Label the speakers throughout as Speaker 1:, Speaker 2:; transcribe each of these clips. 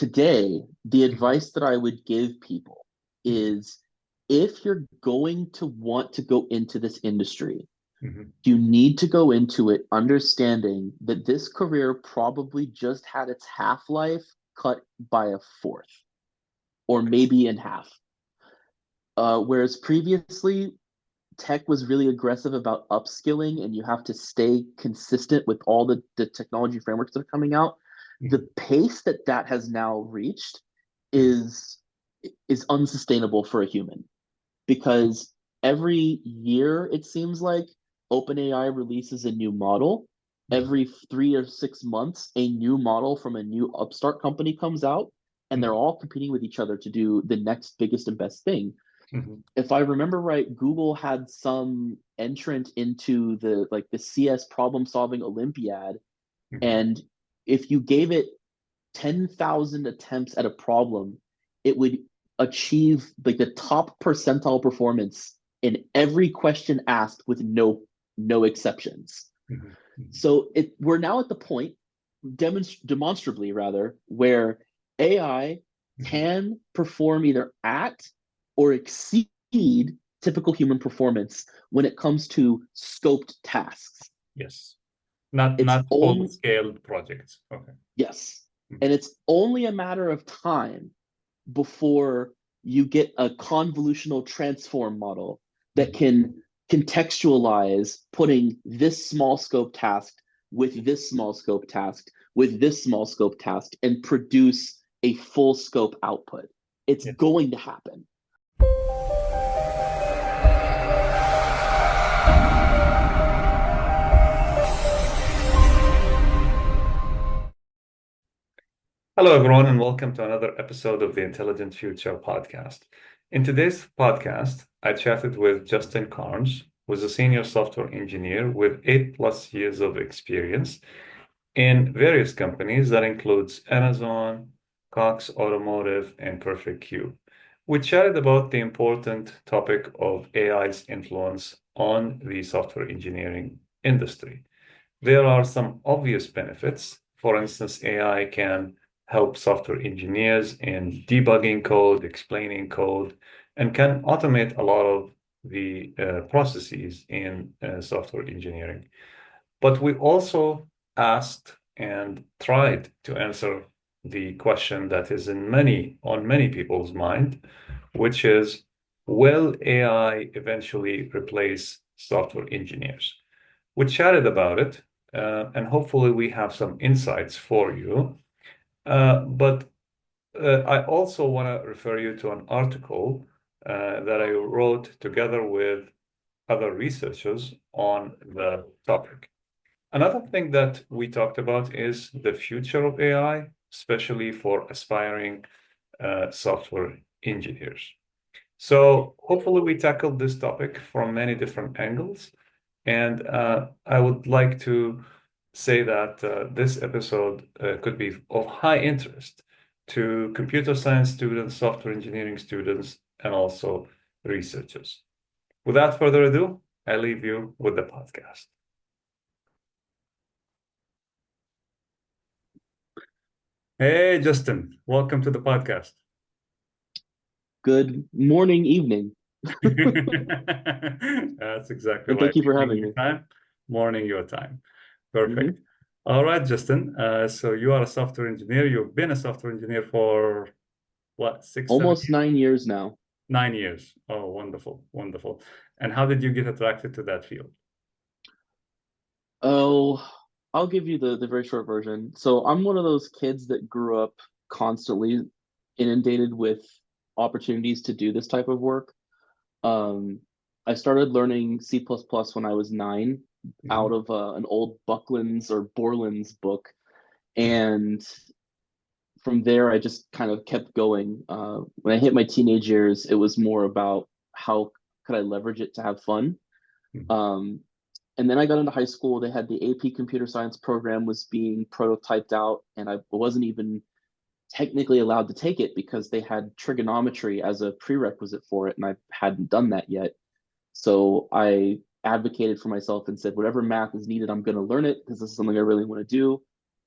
Speaker 1: today, the
Speaker 2: Mhm,
Speaker 1: advice that I would give people
Speaker 2: mhm,
Speaker 1: is if you're going to want to go into this industry,
Speaker 2: mhm.
Speaker 1: you need to go into it understanding that this career probably just had its half-life cut by a fourth or
Speaker 2: Okay.
Speaker 1: maybe in half. Whereas previously, tech was really aggressive about upskilling and you have to stay consistent with all the technology frameworks that are coming out. The
Speaker 2: Mhm,
Speaker 1: pace that that has now reached
Speaker 2: mhm,
Speaker 1: is is unsustainable for a human because every year it seems like OpenAI releases a new model.
Speaker 2: mhm,
Speaker 1: Every 3 or 6 months, a new model from a new upstart company comes out, and they're
Speaker 2: mhm,
Speaker 1: all competing with each other to do the next biggest and best thing.
Speaker 2: mhm,
Speaker 1: If I remember right, Google had some entrant into the CS problem solving Olympiad,
Speaker 2: mhm.
Speaker 1: and if you gave it 10,000 attempts at a problem, it would achieve like the top percentile performance in every question asked with no exceptions.
Speaker 2: Mhm, mhm,
Speaker 1: So we're now at the point, demonstrably rather, where AI
Speaker 2: mhm.
Speaker 1: can perform either at or exceed typical human performance when it comes to scoped tasks.
Speaker 2: Yes. Not
Speaker 1: It's
Speaker 2: not
Speaker 1: only
Speaker 2: full-scale projects. Okay.
Speaker 1: Yes,
Speaker 2: Mhm,
Speaker 1: and it's only a matter of time before you get a convolutional transform model that
Speaker 2: mhm.
Speaker 1: can contextualize putting this small scope task with this small scope task with this small scope task and produce a full scope output. It's
Speaker 2: Yes.
Speaker 1: going to happen.
Speaker 2: Hello, everyone, and welcome to another episode of the Intelligent Future podcast. In today's podcast, I chatted with Justin Karnes, who's a senior software engineer with 8+ years of experience in various companies that includes Amazon, Cox Automotive, and Perfect Cube. We chatted about the important topic of AI's influence on the software engineering industry. There are some obvious benefits. For instance, AI can help software engineers in debugging code, explaining code, and can automate a lot of the processes in software engineering. But we also asked and tried to answer the question that is on many people's mind, which is, will AI eventually replace software engineers? We chatted about it, and hopefully we have some insights for you. But I also want to refer you to an article that I wrote together with other researchers on the topic. Another thing that we talked about is the future of AI, especially for aspiring software engineers. So hopefully we tackled this topic from many different angles. And I would like to say that this episode could be of high interest to computer science students, software engineering students, and also researchers. Without further ado, I leave you with the podcast. Hey, Justin, welcome to the podcast.
Speaker 1: Good morning, evening,
Speaker 2: That's exactly
Speaker 1: and
Speaker 2: right.
Speaker 1: thank you for
Speaker 2: Evening
Speaker 1: having
Speaker 2: your
Speaker 1: me.
Speaker 2: time, morning your time.
Speaker 1: Mhm.
Speaker 2: Perfect. All right, Justin. So you are a software engineer. You've been a software engineer for what, 6, 7
Speaker 1: Almost
Speaker 2: years?
Speaker 1: 9 years now.
Speaker 2: 9 years. Oh, wonderful, wonderful. And how did you get attracted to that field?
Speaker 1: Oh, I'll give you the very short version. So I'm one of those kids that grew up constantly inundated with opportunities to do this type of work. Um, I started learning C++ plus plus when I was 9 out
Speaker 2: Mhm,
Speaker 1: of an old Buckland's or Borland's book.
Speaker 2: mhm,
Speaker 1: And from there, I just kind of kept going. When I hit my teenage years, it was more about how could I leverage it to have fun.
Speaker 2: mhm,
Speaker 1: Um, and then I got into high school. They had the AP computer science program was being prototyped out, and I wasn't even technically allowed to take it because they had trigonometry as a prerequisite for it, and I hadn't done that yet. So I advocated for myself and said, whatever math is needed, I'm going to learn it because this is something I really want to do.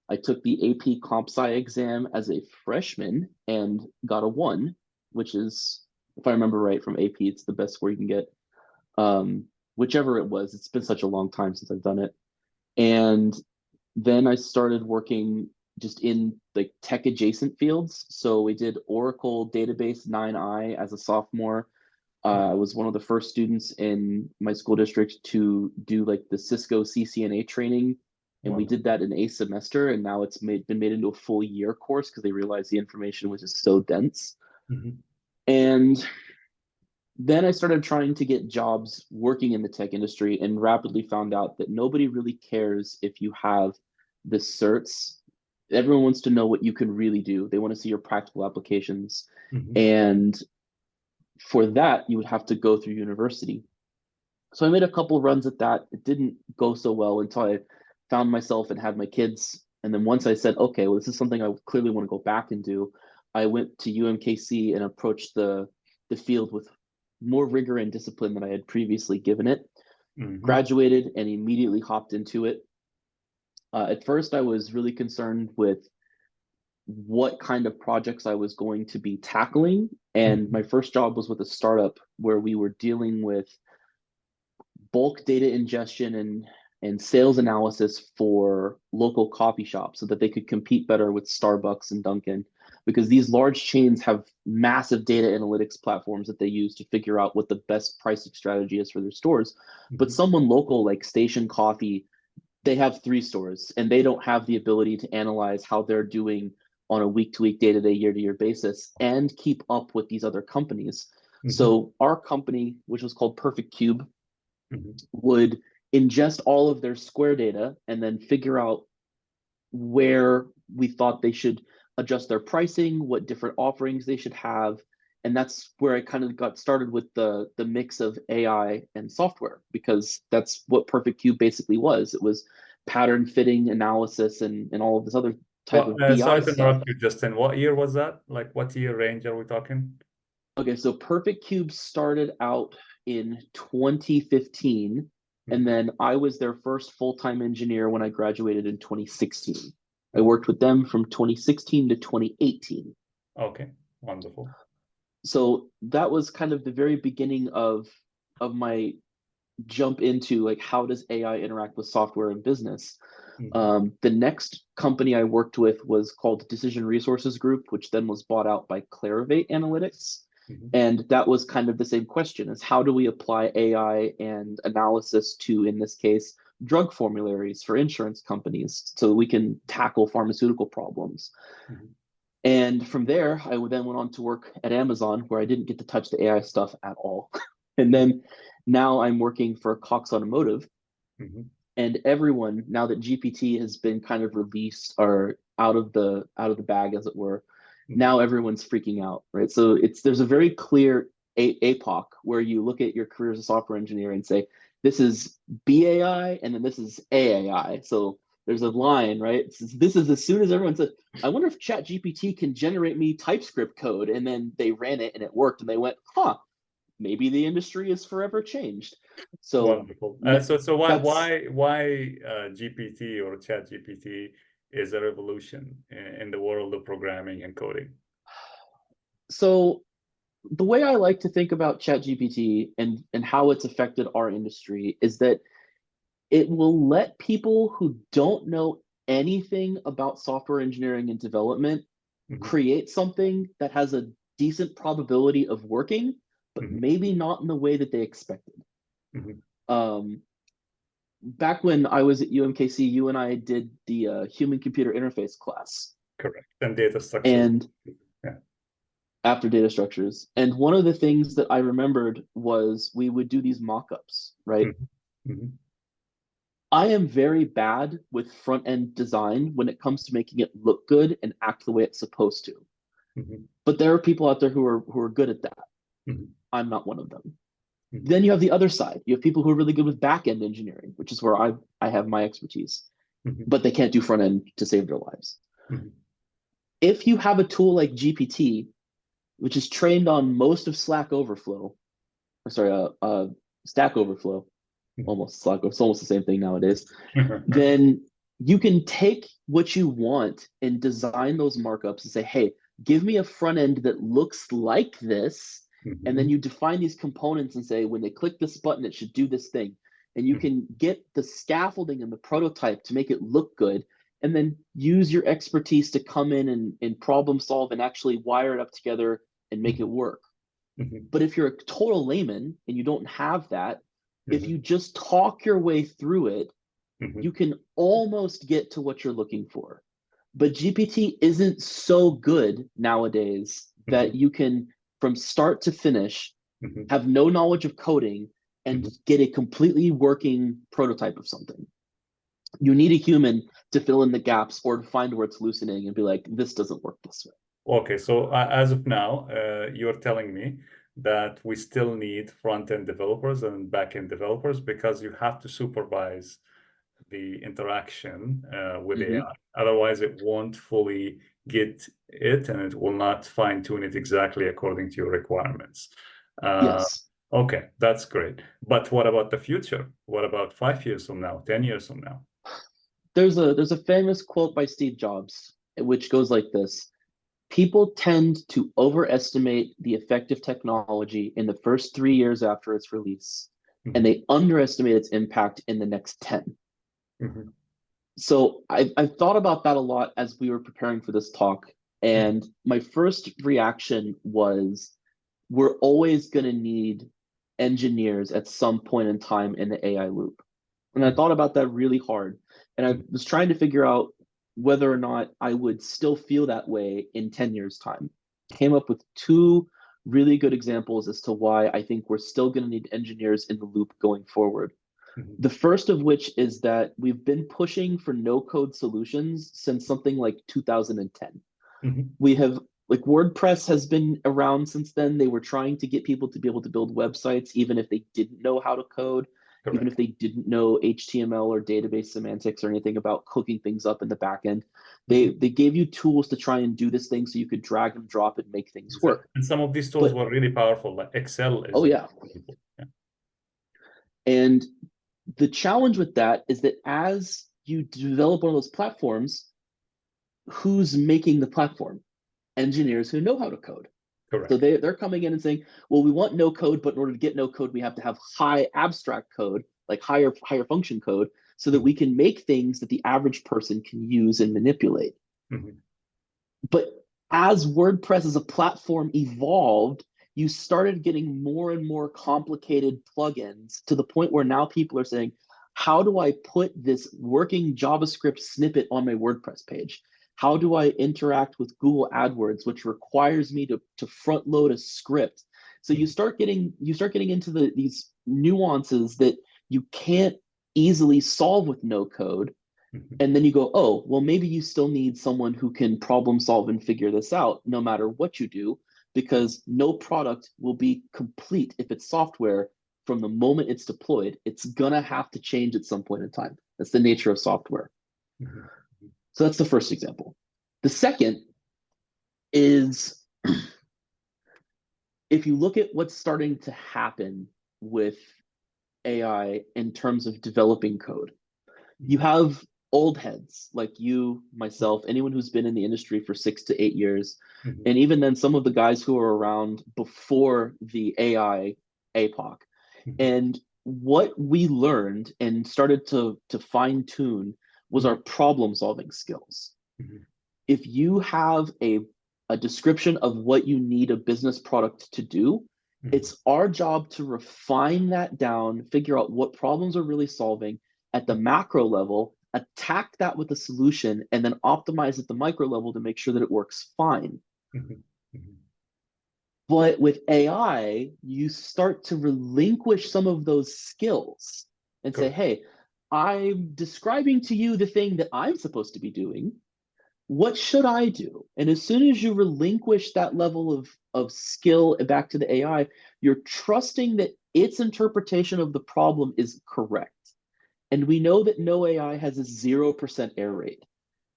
Speaker 1: I took the AP Comp Sci exam as a freshman and got a 1, which is, if I remember right from AP, it's the best score you can get. Whichever it was, it's been such a long time since I've done it. And then I started working just in like tech adjacent fields. So we did Oracle Database 9i as a sophomore. I was one of the first students in my school district to do like the Cisco CCNA training, and we
Speaker 2: Wonderful.
Speaker 1: did that in a semester. And now it's been made into a full year course because they realized the information was just so dense.
Speaker 2: Mhm.
Speaker 1: And then I started trying to get jobs working in the tech industry and rapidly found out that nobody really cares if you have the certs. Everyone wants to know what you can really do. They want to see your practical applications.
Speaker 2: Mhm.
Speaker 1: And for that, you would have to go through university. So I made a couple runs at that. It didn't go so well until I found myself and had my kids. And then once I said, okay, well, this is something I clearly want to go back and do, I went to UMKC and approached the field with more rigor and discipline than I had previously given it.
Speaker 2: Mhm.
Speaker 1: Graduated and immediately hopped into it. At first, I was really concerned with what kind of projects I was going to be tackling. And my
Speaker 2: Mhm.
Speaker 1: first job was with a startup where we were dealing with bulk data ingestion and sales analysis for local coffee shops so that they could compete better with Starbucks and Dunkin', because these large chains have massive data analytics platforms that they use to figure out what the best pricing strategy is for their stores. But
Speaker 2: Mhm.
Speaker 1: someone local like Station Coffee, they have 3 stores and they don't have the ability to analyze how they're doing on a week to week, day to day, year to year basis and keep up with these other companies.
Speaker 2: Mhm.
Speaker 1: So our company, which was called Perfect Cube,
Speaker 2: Mhm.
Speaker 1: would ingest all of their Square data and then figure out where we thought they should adjust their pricing, what different offerings they should have. And that's where I kind of got started with the mix of AI and software, because that's what Perfect Cube basically was. It was pattern fitting analysis and all of this other type
Speaker 2: Well,
Speaker 1: of BI
Speaker 2: sorry to
Speaker 1: stuff.
Speaker 2: interrupt you, Justin. What year was that? Like, what year range are we talking?
Speaker 1: Okay, so Perfect Cube started out in 2015, and
Speaker 2: Mhm.
Speaker 1: then I was their first full-time engineer when I graduated in 2016. I
Speaker 2: Mhm.
Speaker 1: worked with them from 2016 to 2018.
Speaker 2: Okay, wonderful.
Speaker 1: So that was kind of the very beginning of my jump into like how does AI interact with software and business.
Speaker 2: Mhm.
Speaker 1: The next company I worked with was called Decision Resources Group, which then was bought out by Clarivate Analytics.
Speaker 2: Mhm.
Speaker 1: And that was kind of the same question: is how do we apply AI and analysis to, in this case, drug formularies for insurance companies so that we can tackle pharmaceutical problems.
Speaker 2: Mhm.
Speaker 1: And from there, I then went on to work at Amazon, where I didn't get to touch the AI stuff at all. And then now I'm working for Cox Automotive,
Speaker 2: Mhm.
Speaker 1: and everyone, now that GPT has been kind of released or out of the bag, as it were,
Speaker 2: Mhm.
Speaker 1: now everyone's freaking out, right? So there's a very clear epoch where you look at your career as a software engineer and say, this is BAI and then this is AAI. So there's a line, right? This is as soon as everyone said, I wonder if ChatGPT can generate me TypeScript code. And then they ran it and it worked. And they went, huh, maybe the industry is forever changed. So
Speaker 2: Wonderful.
Speaker 1: ne-
Speaker 2: So
Speaker 1: that's
Speaker 2: why GPT or Chat GPT is a revolution in the world of programming and coding?
Speaker 1: so the way I like to think about ChatGPT and how it's affected our industry is that it will let people who don't know anything about software engineering and development
Speaker 2: Mhm.
Speaker 1: create something that has a decent probability of working, but
Speaker 2: Mhm.
Speaker 1: maybe not in the way that they expected.
Speaker 2: Mhm.
Speaker 1: Um, Back when I was at UMKC, you and I did the human computer interface class,
Speaker 2: Correct. And data structures.
Speaker 1: and
Speaker 2: Yeah.
Speaker 1: after data structures. And one of the things that I remembered was we would do these mock-ups, right?
Speaker 2: Mhm. Mhm.
Speaker 1: I am very bad with front end design when it comes to making it look good and act the way it's supposed to.
Speaker 2: Mhm.
Speaker 1: But there are people out there who are good at that.
Speaker 2: Mhm.
Speaker 1: I'm not one of them.
Speaker 2: Mhm.
Speaker 1: Then you have the other side. You have people who are really good with back end engineering, which is where I have my expertise,
Speaker 2: Mhm.
Speaker 1: but they can't do front end to save their lives.
Speaker 2: Mhm.
Speaker 1: If you have a tool like GPT, which is trained on most of Slack Overflow, or sorry, Stack Overflow,
Speaker 2: Mhm.
Speaker 1: almost Slack, it's almost the same thing nowadays, then you can take what you want and design those markups and say, hey, give me a front end that looks like this. And then
Speaker 2: Mhm.
Speaker 1: you define these components and say, when they click this button, it should do this thing. And you
Speaker 2: Mhm.
Speaker 1: can get the scaffolding and the prototype to make it look good. And then use your expertise to come in and problem solve and actually wire it up together and make it
Speaker 2: Mhm.
Speaker 1: work.
Speaker 2: Mhm.
Speaker 1: But if you're a total layman and you don't have that, if
Speaker 2: Mhm.
Speaker 1: you just talk your way through it, you
Speaker 2: Mhm.
Speaker 1: can almost get to what you're looking for. But GPT isn't so good nowadays that
Speaker 2: Mhm.
Speaker 1: you can, from start to finish,
Speaker 2: Mhm.
Speaker 1: have no knowledge of coding and
Speaker 2: Mhm.
Speaker 1: get a completely working prototype of something. You need a human to fill in the gaps or to find where it's loosening and be like, this doesn't work this way.
Speaker 2: Okay, so as of now, you're telling me that we still need front-end developers and back-end developers because you have to supervise the interaction with AI.
Speaker 1: Mm-hmm.
Speaker 2: Otherwise, it won't fully get it and it will not fine-tune it exactly according to your requirements. Uh,
Speaker 1: Yes.
Speaker 2: okay, that's great. But what about the future? What about 5 years from now, 10 years from now?
Speaker 1: There's a famous quote by Steve Jobs, which goes like this: people tend to overestimate the effect of technology in the first 3 years after its release, and
Speaker 2: Mhm.
Speaker 1: they underestimate its impact in the next 10.
Speaker 2: Mhm.
Speaker 1: So I've thought about that a lot as we were preparing for this talk.
Speaker 2: Mhm.
Speaker 1: And my first reaction was, we're always going to need engineers at some point in time in the AI loop. And I
Speaker 2: Mhm.
Speaker 1: thought about that really hard. And I was trying to figure out whether or not I would still feel that way in 10 years' time. Came up with two really good examples as to why I think we're still going to need engineers in the loop going forward.
Speaker 2: Mhm.
Speaker 1: The first of which is that we've been pushing for no code solutions since something like 2010.
Speaker 2: Mhm.
Speaker 1: We have, like, WordPress has been around since then. They were trying to get people to be able to build websites even if they didn't know how to code, even if
Speaker 2: Correct.
Speaker 1: they didn't know HTML or database semantics or anything about hooking things up in the back end.
Speaker 2: Mhm.
Speaker 1: They gave you tools to try and do this thing so you could drag and drop and make things
Speaker 2: Exactly.
Speaker 1: work.
Speaker 2: And some of these tools
Speaker 1: But
Speaker 2: were really powerful, like Excel is
Speaker 1: oh
Speaker 2: a
Speaker 1: yeah.
Speaker 2: example. Yeah.
Speaker 1: And the challenge with that is that as you develop one of those platforms, who's making the platform? Engineers who know how to code. So
Speaker 2: Correct.
Speaker 1: they're coming in and saying, well, we want no code, but in order to get no code, we have to have high abstract code, like higher function code, so that
Speaker 2: Mhm.
Speaker 1: we can make things that the average person can use and manipulate.
Speaker 2: Mhm.
Speaker 1: But as WordPress as a platform evolved, you started getting more and more complicated plugins to the point where now people are saying, how do I put this working JavaScript snippet on my WordPress page? How do I interact with Google AdWords, which requires me to front load a script? So
Speaker 2: Mhm.
Speaker 1: you start getting into these nuances that you can't easily solve with no code,
Speaker 2: Mhm.
Speaker 1: and then you go, oh, well, maybe you still need someone who can problem solve and figure this out no matter what you do, because no product will be complete if it's software from the moment it's deployed. It's gonna have to change at some point in time. That's the nature of software.
Speaker 2: Mhm.
Speaker 1: So that's the first example. The second is, if you look at what's starting to happen with AI in terms of developing code, you
Speaker 2: Mhm.
Speaker 1: have old heads like you, myself, anyone who's been in the industry for 6 to 8 years,
Speaker 2: Mhm.
Speaker 1: and even then, some of the guys who were around before the AI epoch.
Speaker 2: Mhm.
Speaker 1: And what we learned and started to fine tune was our
Speaker 2: Mhm.
Speaker 1: problem solving skills.
Speaker 2: Mhm.
Speaker 1: If you have a description of what you need a business product to do,
Speaker 2: Mhm.
Speaker 1: it's our job to refine that down, figure out what problems are really solving at the macro level, attack that with a solution, and then optimize at the micro level to make sure that it works fine.
Speaker 2: Mhm. Mhm.
Speaker 1: But with AI, you start to relinquish some of those skills and say,
Speaker 2: Correct.
Speaker 1: hey, I'm describing to you the thing that I'm supposed to be doing. What should I do? And as soon as you relinquish that level of skill back to the AI, you're trusting that its interpretation of the problem is correct. And we know that no AI has a 0% error rate.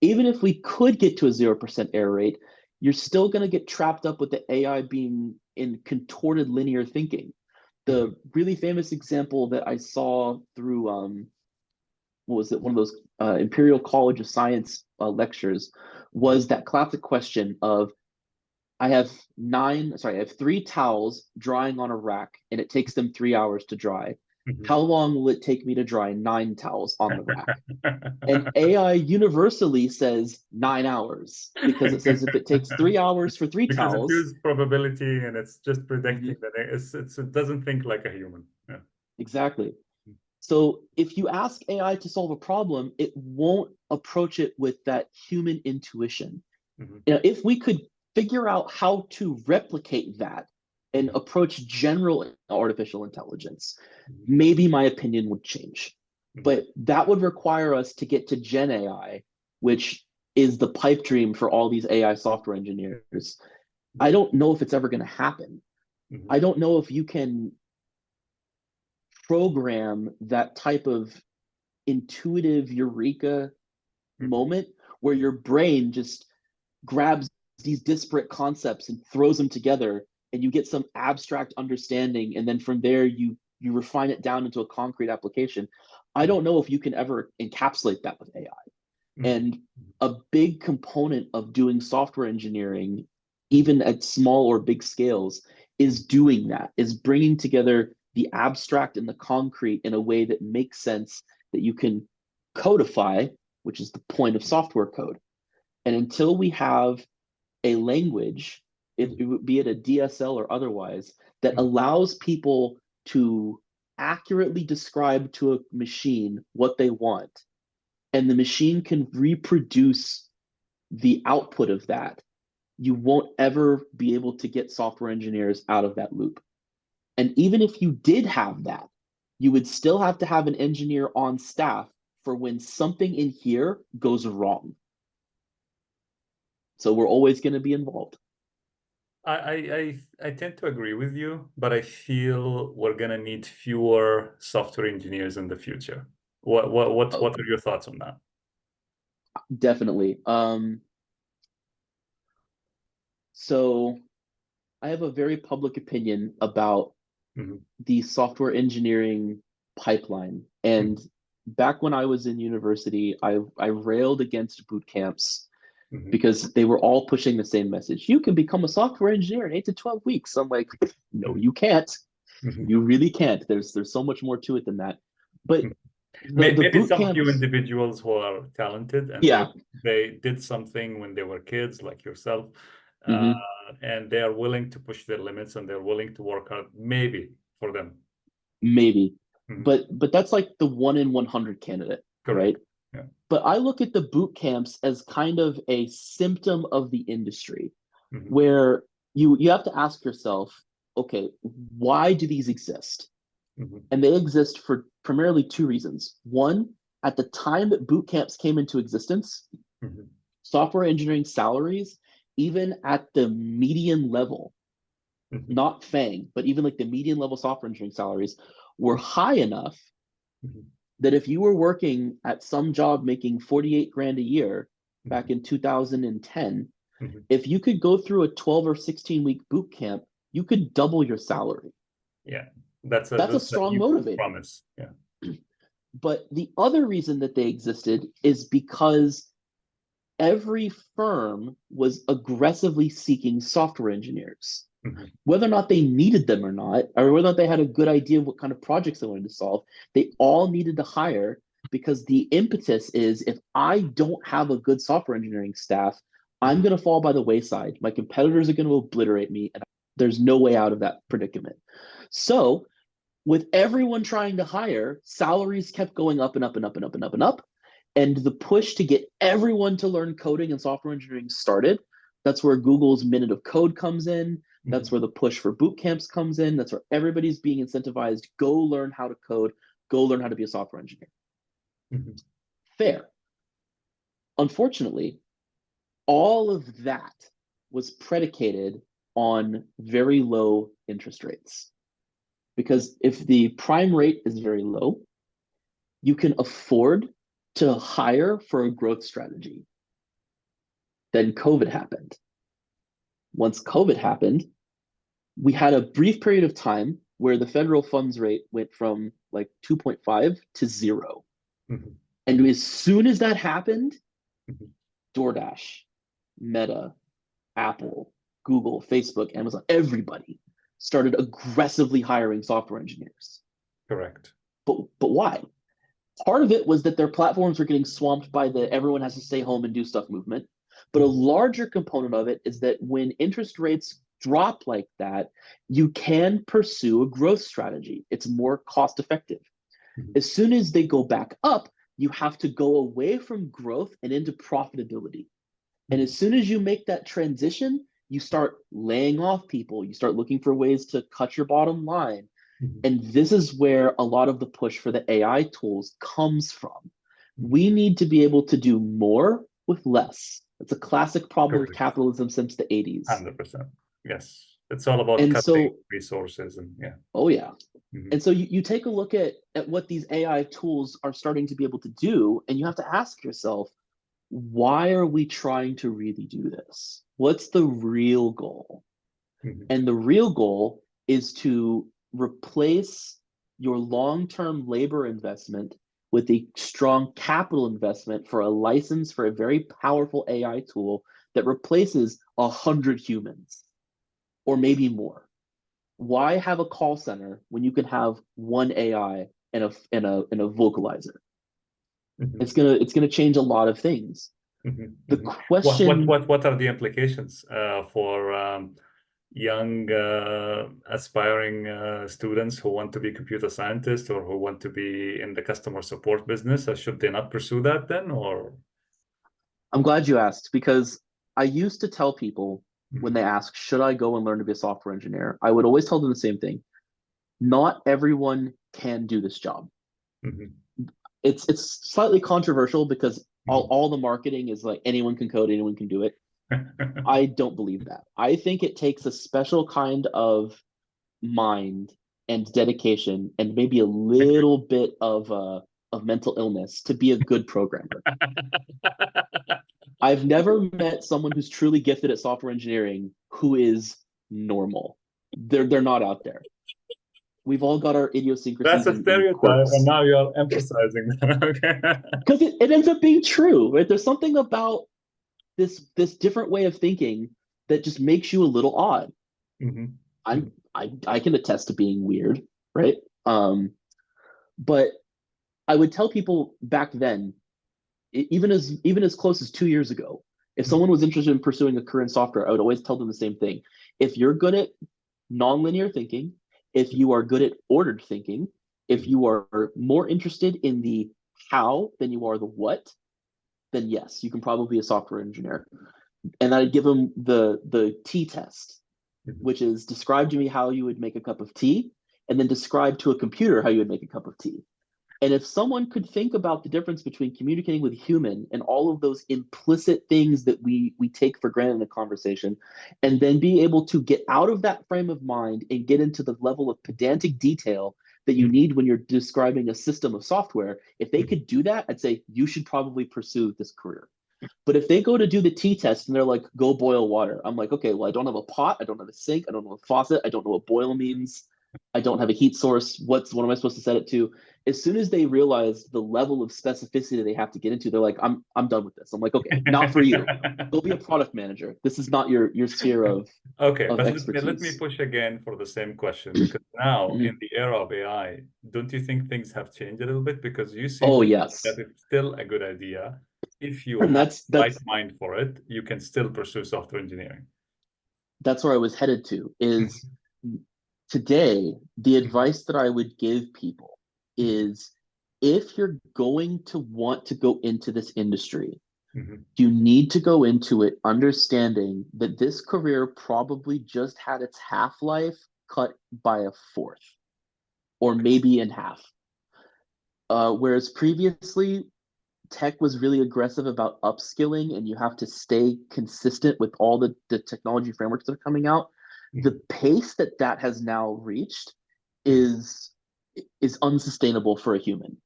Speaker 1: Even if we could get to a 0% error rate, you're still going to get trapped up with the AI being in contorted linear thinking.
Speaker 2: Mhm.
Speaker 1: The really famous example that I saw through what was it, one of those Imperial College of Science lectures, was that classic question of, I have three towels drying on a rack and it takes them 3 hours to dry.
Speaker 2: Mhm.
Speaker 1: How long will it take me to dry 9 towels on the rack? And AI universally says 9 hours, because it says if it takes 3 hours for three
Speaker 2: Because it
Speaker 1: towels,
Speaker 2: uses probability and it's just predicting
Speaker 1: Mhm,
Speaker 2: that it doesn't think like a human. Yeah.
Speaker 1: exactly. So if you ask AI to solve a problem, it won't approach it with that human intuition.
Speaker 2: Mhm.
Speaker 1: If we could figure out how to replicate that and
Speaker 2: Mhm.
Speaker 1: approach general artificial intelligence,
Speaker 2: Mhm.
Speaker 1: maybe my opinion would change.
Speaker 2: Mhm.
Speaker 1: But that would require us to get to Gen AI, which is the pipe dream for all these AI software engineers. I don't know if it's ever going to happen.
Speaker 2: Mhm.
Speaker 1: I don't know if you can program that type of intuitive eureka
Speaker 2: Mhm.
Speaker 1: moment where your brain just grabs these disparate concepts and throws them together, and you get some abstract understanding, and then from there you refine it down into a concrete application. I
Speaker 2: Mhm.
Speaker 1: don't know if you can ever encapsulate that with AI.
Speaker 2: Mhm.
Speaker 1: And a big component of doing software engineering, even at small or big scales, is doing that, is bringing together the abstract and the concrete in a way that makes sense, that you can codify, which is the point of software code. And until we have a language,
Speaker 2: Mhm.
Speaker 1: be it a DSL or otherwise, that
Speaker 2: Mhm.
Speaker 1: allows people to accurately describe to a machine what they want, and the machine can reproduce the output of that, you won't ever be able to get software engineers out of that loop. And even if you did have that, you would still have to have an engineer on staff for when something in here goes wrong. So we're always going to be involved.
Speaker 2: I tend to agree with you, but I feel we're gonna need fewer software engineers in the future.
Speaker 1: Oh,
Speaker 2: What are your thoughts on that?
Speaker 1: definitely. So I have a very public opinion about
Speaker 2: Mhm.
Speaker 1: the software engineering pipeline.
Speaker 2: Mhm.
Speaker 1: And back when I was in university, I railed against boot camps
Speaker 2: Mhm.
Speaker 1: because they were all pushing the same message. You can become a software engineer in 8 to 12 weeks. I'm like, no,
Speaker 2: Mhm.
Speaker 1: you can't.
Speaker 2: Mhm.
Speaker 1: You really can't. There's so much more to it than that. But
Speaker 2: Mhm.
Speaker 1: the
Speaker 2: Maybe
Speaker 1: boot
Speaker 2: some few
Speaker 1: camps,
Speaker 2: individuals who are talented and
Speaker 1: yeah.
Speaker 2: they did something when they were kids, like yourself, uh,
Speaker 1: Mhm.
Speaker 2: and they are willing to push their limits and they're willing to work hard. Maybe for them.
Speaker 1: Maybe.
Speaker 2: Mhm.
Speaker 1: But that's like the 1 in 100 candidate, right?
Speaker 2: Correct. Yeah.
Speaker 1: But I look at the boot camps as kind of a symptom of the industry,
Speaker 2: Mhm.
Speaker 1: where you have to ask yourself, okay, why do these exist?
Speaker 2: Mhm.
Speaker 1: And they exist for primarily two reasons. One, at the time that boot camps came into existence,
Speaker 2: Mhm.
Speaker 1: software engineering salaries, even at the median level,
Speaker 2: Mhm.
Speaker 1: not FANG, but even like the median level software engineering salaries, were high enough
Speaker 2: Mhm.
Speaker 1: that if you were working at some job making 48 grand a year back
Speaker 2: Mhm.
Speaker 1: in 2010,
Speaker 2: Mhm.
Speaker 1: if you could go through a 12 or 16-week boot camp, you could double your salary.
Speaker 2: Yeah,
Speaker 1: That's a
Speaker 2: that's a
Speaker 1: strong
Speaker 2: huge
Speaker 1: motivator.
Speaker 2: promise. Yeah.
Speaker 1: But the other reason that they existed is because every firm was aggressively seeking software engineers.
Speaker 2: Mhm.
Speaker 1: Whether or not they needed them or not, or whether or not they had a good idea of what kind of projects they wanted to solve, they all needed to hire, because the impetus is, if I don't have a good software engineering staff, I'm
Speaker 2: Mhm.
Speaker 1: going to fall by the wayside. My competitors are going to obliterate me, and there's no way out of that predicament. So, with everyone trying to hire, salaries kept going up and up and up and up and up and up. And the push to get everyone to learn coding and software engineering started. That's where Google's Minute of Code comes in. That's
Speaker 2: Mhm.
Speaker 1: where the push for boot camps comes in. That's where everybody's being incentivized. Go learn how to code. Go learn how to be a software engineer.
Speaker 2: Mhm.
Speaker 1: Fair. Unfortunately, all of that was predicated on very low interest rates. Because if the prime rate is very low, you can afford to hire for a growth strategy. Then COVID happened. Once COVID happened, we had a brief period of time where the federal funds rate went from like 2.5 to zero.
Speaker 2: Mhm.
Speaker 1: And as soon as that happened,
Speaker 2: Mhm.
Speaker 1: DoorDash, Meta, Apple, Google, Facebook, Amazon, everybody started aggressively hiring software engineers.
Speaker 2: Correct.
Speaker 1: But why? Part of it was that their platforms were getting swamped by the everyone has to stay home and do stuff movement. But a
Speaker 2: Mhm.
Speaker 1: larger component of it is that when interest rates drop like that, you can pursue a growth strategy. It's more cost effective.
Speaker 2: Mhm.
Speaker 1: As soon as they go back up, you have to go away from growth and into profitability. And
Speaker 2: Mhm.
Speaker 1: as soon as you make that transition, you start laying off people, you start looking for ways to cut your bottom line.
Speaker 2: Mhm.
Speaker 1: And this is where a lot of the push for the AI tools comes from.
Speaker 2: Mhm.
Speaker 1: We need to be able to do more with less. It's a classic problem of
Speaker 2: Correct.
Speaker 1: capitalism since the 80s.
Speaker 2: 100%. Yes. It's all about
Speaker 1: And
Speaker 2: cutting
Speaker 1: so,
Speaker 2: resources and yeah.
Speaker 1: oh yeah.
Speaker 2: Mhm.
Speaker 1: And so you take a look at what these AI tools are starting to be able to do, and you have to ask yourself, why are we trying to really do this? What's the real goal?
Speaker 2: Mhm.
Speaker 1: And the real goal is to replace your long-term labor investment with a strong capital investment for a license for a very powerful AI tool that replaces 100 humans or maybe more. Why have a call center when you can have one AI and a vocalizer?
Speaker 2: Mhm.
Speaker 1: It's gonna change a lot of things.
Speaker 2: Mhm.
Speaker 1: The
Speaker 2: Mhm.
Speaker 1: question
Speaker 2: What are the implications for young aspiring students who want to be computer scientists or who want to be in the customer support business? Should they not pursue that then, or?
Speaker 1: I'm glad you asked because I used to tell people when
Speaker 2: Mhm.
Speaker 1: they ask, should I go and learn to be a software engineer? I would always tell them the same thing. Not everyone can do this job.
Speaker 2: Mhm.
Speaker 1: It's slightly controversial because all,
Speaker 2: Mhm.
Speaker 1: all the marketing is like anyone can code, anyone can do it. I don't believe that. I think it takes a special kind of mind and dedication and maybe a little bit of mental illness to be a good programmer. I've never met someone who's truly gifted at software engineering who is normal. They're not out there. We've all got our
Speaker 2: That's
Speaker 1: idiosyncrasies
Speaker 2: a
Speaker 1: and
Speaker 2: stereotype, and
Speaker 1: quirks
Speaker 2: now you're emphasizing that. Okay.
Speaker 1: because it ends up being true, right? There's something about this different way of thinking that just makes you a little odd.
Speaker 2: Mhm. Mhm.
Speaker 1: I can attest to being weird, right? Um, but I would tell people back then, even as close as 2 years ago, if
Speaker 2: Mhm.
Speaker 1: someone was interested in pursuing a career in software, I would always tell them the same thing. If you're good at nonlinear thinking, if you are good at ordered thinking, if
Speaker 2: Mhm.
Speaker 1: you are more interested in the how than you are the what, then yes, you can probably be a software engineer. And I'd give them the T test,
Speaker 2: Mhm.
Speaker 1: which is describe to me how you would make a cup of tea, and then describe to a computer how you would make a cup of tea. And if someone could think about the difference between communicating with a human and all of those implicit things that we take for granted in a conversation, and then be able to get out of that frame of mind and get into the level of pedantic detail that you
Speaker 2: Mhm.
Speaker 1: need when you're describing a system of software, if they
Speaker 2: Mhm.
Speaker 1: could do that, I'd say you should probably pursue this career. But if they go to do the T test and they're like, go boil water, I'm like, okay, well, I don't have a pot, I don't have a sink, I don't know a faucet, I don't know what boil means, I don't have a heat source. What am I supposed to set it to? As soon as they realize the level of specificity they have to get into, they're like, I'm done with this. I'm like, okay, not for you. Go be a product manager. This is not your sphere
Speaker 2: Okay,
Speaker 1: of
Speaker 2: but let me
Speaker 1: expertise.
Speaker 2: push again for the same question because now in
Speaker 1: Mhm.
Speaker 2: the era of AI, don't you think things have changed a little bit? Because you seem
Speaker 1: Oh
Speaker 2: to think that
Speaker 1: yes.
Speaker 2: it's still a good idea. If you
Speaker 1: And
Speaker 2: have
Speaker 1: that's
Speaker 2: the right
Speaker 1: that's
Speaker 2: mind for it, you can still pursue software engineering.
Speaker 1: that's where I was headed to is today, the
Speaker 2: Mhm.
Speaker 1: advice that I would give people
Speaker 2: Mhm.
Speaker 1: is if you're going to want to go into this industry,
Speaker 2: Mhm.
Speaker 1: you need to go into it understanding that this career probably just had its half-life cut by a fourth or maybe in half. Whereas previously, tech was really aggressive about upskilling and you have to stay consistent with all the technology frameworks that are coming out. The
Speaker 2: Mhm.
Speaker 1: pace that has now reached
Speaker 2: Mhm.
Speaker 1: is is unsustainable for a human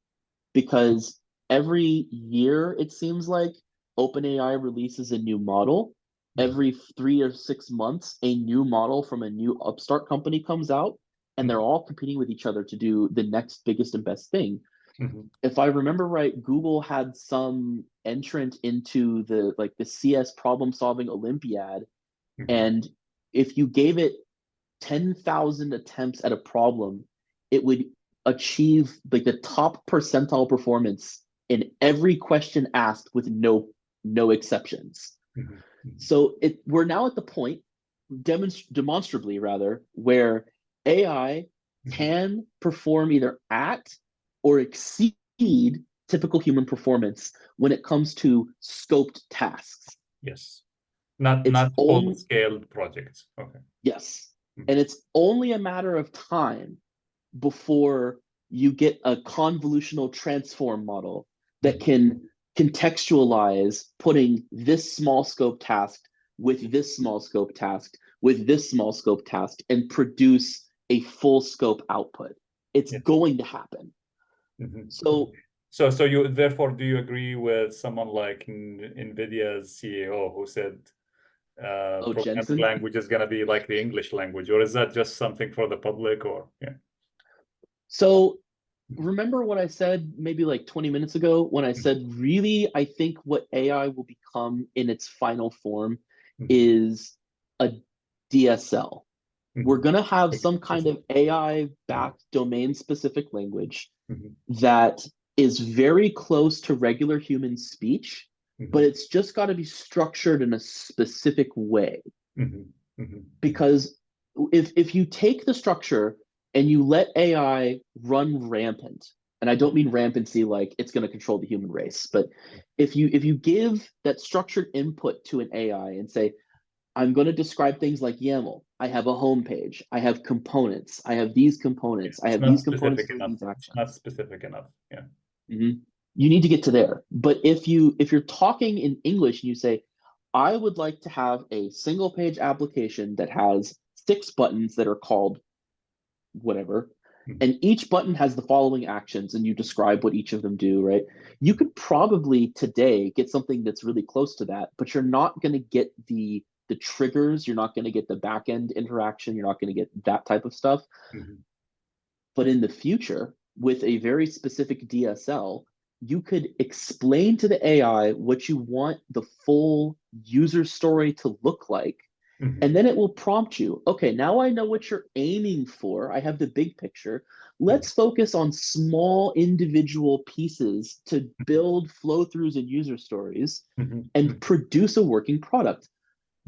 Speaker 1: because every year it seems like OpenAI releases a new model.
Speaker 2: Mhm.
Speaker 1: Every 3 or 6 months, a new model from a new upstart company comes out, and they're
Speaker 2: Mhm.
Speaker 1: all competing with each other to do the next biggest and best thing.
Speaker 2: Mhm.
Speaker 1: If I remember right, Google had some entrant into the CS problem solving Olympiad,
Speaker 2: Mhm.
Speaker 1: and if you gave it 10,000 attempts at a problem, it would achieve like the top percentile performance in every question asked with no exceptions.
Speaker 2: Mhm. Mhm.
Speaker 1: So we're now at the point, demonstrably rather, where AI
Speaker 2: Mhm.
Speaker 1: can perform either at or exceed typical human performance when it comes to scoped tasks.
Speaker 2: Yes. Not
Speaker 1: It's
Speaker 2: not
Speaker 1: only
Speaker 2: full-scale projects. Okay.
Speaker 1: Yes,
Speaker 2: Mhm.
Speaker 1: and it's only a matter of time before you get a convolutional transform model that
Speaker 2: Mhm.
Speaker 1: can contextualize putting this small scope task with this small scope task with this small scope task and produce a full scope output. It's
Speaker 2: Yes.
Speaker 1: going to happen.
Speaker 2: Mhm.
Speaker 1: So,
Speaker 2: So you therefore do you agree with someone like NVIDIA's CEO who said
Speaker 1: oh,
Speaker 2: programming
Speaker 1: Jensen.
Speaker 2: language is going to be like the English language, or is that just something for the public? Or yeah.
Speaker 1: So remember what I said maybe like 20 minutes ago when I said, really, I think what AI will become in its final form
Speaker 2: Mhm.
Speaker 1: is a DSL. We're
Speaker 2: Mhm.
Speaker 1: going to have
Speaker 2: Okay.
Speaker 1: some kind of AI backed domain specific language
Speaker 2: Mhm.
Speaker 1: that is very close to regular human speech, but
Speaker 2: Mhm.
Speaker 1: it's just got to be structured in a specific way.
Speaker 2: Mhm. Mhm. Mhm.
Speaker 1: Because if you take the structure and you let AI run rampant, and I don't mean rampancy like it's going to control the human race, but if you give that structured input to an AI and say, I'm going to describe things like YAML. I have a home page. I have components. I have these
Speaker 2: Yeah.
Speaker 1: components. I
Speaker 2: It's
Speaker 1: have
Speaker 2: not
Speaker 1: these components
Speaker 2: specific
Speaker 1: doing
Speaker 2: enough.
Speaker 1: these
Speaker 2: It's not
Speaker 1: actions.
Speaker 2: specific enough. Yeah.
Speaker 1: Mhm. You need to get to there. But if you're talking in English and you say, I would like to have a single page application that has 6 buttons that are called whatever,
Speaker 2: Mhm.
Speaker 1: and each button has the following actions, and you describe what each of them do, right? You could probably today get something that's really close to that, but you're not going to get the triggers, you're not going to get the back end interaction, you're not going to get that type of stuff.
Speaker 2: Mhm.
Speaker 1: But in the future, with a very specific DSL, you could explain to the AI what you want the full user story to look like.
Speaker 2: Mhm.
Speaker 1: And then it will prompt you, okay, now I know what you're aiming for. I have the big picture.
Speaker 2: Mhm.
Speaker 1: Let's focus on small individual pieces to build flow throughs and user stories
Speaker 2: Mhm.
Speaker 1: and
Speaker 2: Mhm.
Speaker 1: produce a working product.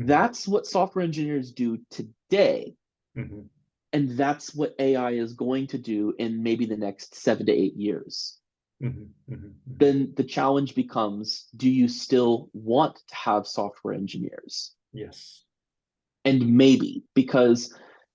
Speaker 2: Mhm.
Speaker 1: That's what software engineers do today.
Speaker 2: Mhm.
Speaker 1: And that's what AI is going to do in maybe the next 7 to 8 years.
Speaker 2: Mhm. Mhm. Mhm.
Speaker 1: Then the challenge becomes, do you still want to have software engineers?
Speaker 2: Yes.
Speaker 1: And maybe, because